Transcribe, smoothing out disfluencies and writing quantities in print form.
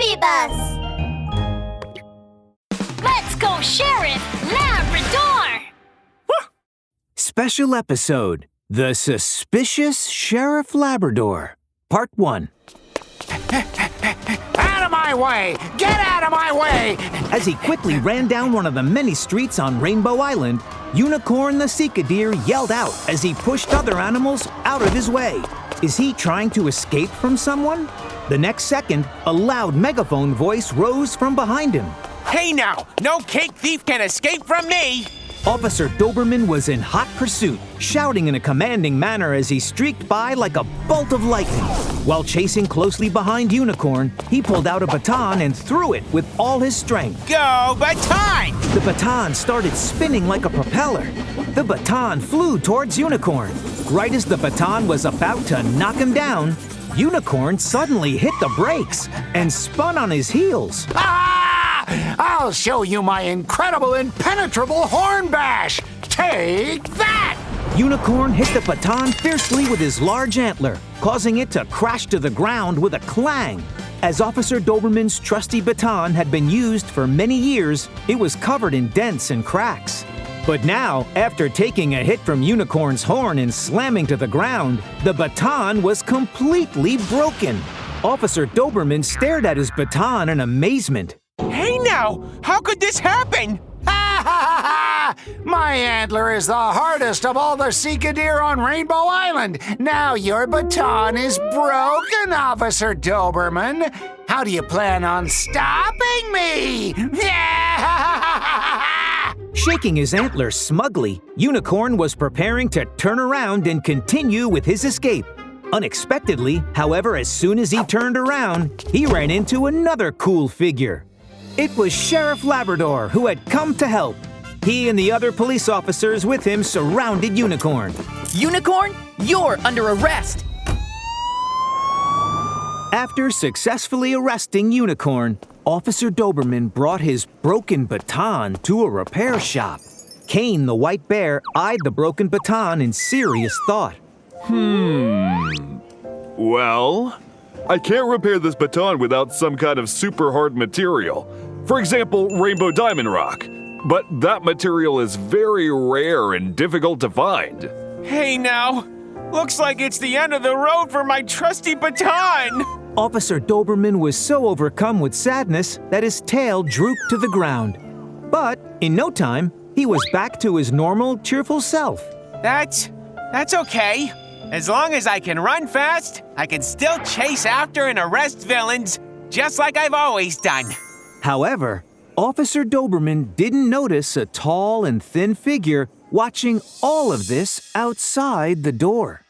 baby bus! Let's go, Sheriff Labrador! Special episode, The Suspicious Sheriff Labrador, Part 1. Out of my way! Get out of my way! As he quickly ran down one of the many streets on Rainbow Island, Unicorn the Seekadeer yelled out as he pushed other animals out of his way. Is he trying to escape from someone? The next second, a loud megaphone voice rose from behind him. Hey now, no cake thief can escape from me! Officer Doberman was in hot pursuit, shouting in a commanding manner as he streaked by like a bolt of lightning. While chasing closely behind Unicorn, he pulled out a baton and threw it with all his strength. Go baton! The baton started spinning like a propeller. The baton flew towards Unicorn. Right as the baton was about to knock him down, Unicorn suddenly hit the brakes and spun on his heels. Ah! I'll show you my incredible impenetrable horn bash! Take that! Unicorn hit the baton fiercely with his large antler, causing it to crash to the ground with a clang. As Officer Doberman's trusty baton had been used for many years, it was covered in dents and cracks. But now, after taking a hit from Unicorn's horn and slamming to the ground, the baton was completely broken. Officer Doberman stared at his baton in amazement. Hey now, how could this happen? Ha ha ha ha! My antler is the hardest of all the Seekadeer on Rainbow Island. Now your baton is broken, Officer Doberman. How do you plan on stopping me? Shaking his antlers smugly, Unicorn was preparing to turn around and continue with his escape. Unexpectedly, however, as soon as he turned around, he ran into another cool figure. It was Sheriff Labrador, who had come to help. He and the other police officers with him surrounded Unicorn. Unicorn, you're under arrest! After successfully arresting Unicorn, Officer Doberman brought his broken baton to a repair shop. Kane the white bear eyed the broken baton in serious thought. Well, I can't repair this baton without some kind of super hard material. For example, rainbow diamond rock. But that material is very rare and difficult to find. Hey now, looks like it's the end of the road for my trusty baton! Officer Doberman was so overcome with sadness that his tail drooped to the ground. But in no time, he was back to his normal, cheerful self. That's okay. As long as I can run fast, I can still chase after and arrest villains, just like I've always done. However, Officer Doberman didn't notice a tall and thin figure watching all of this outside the door.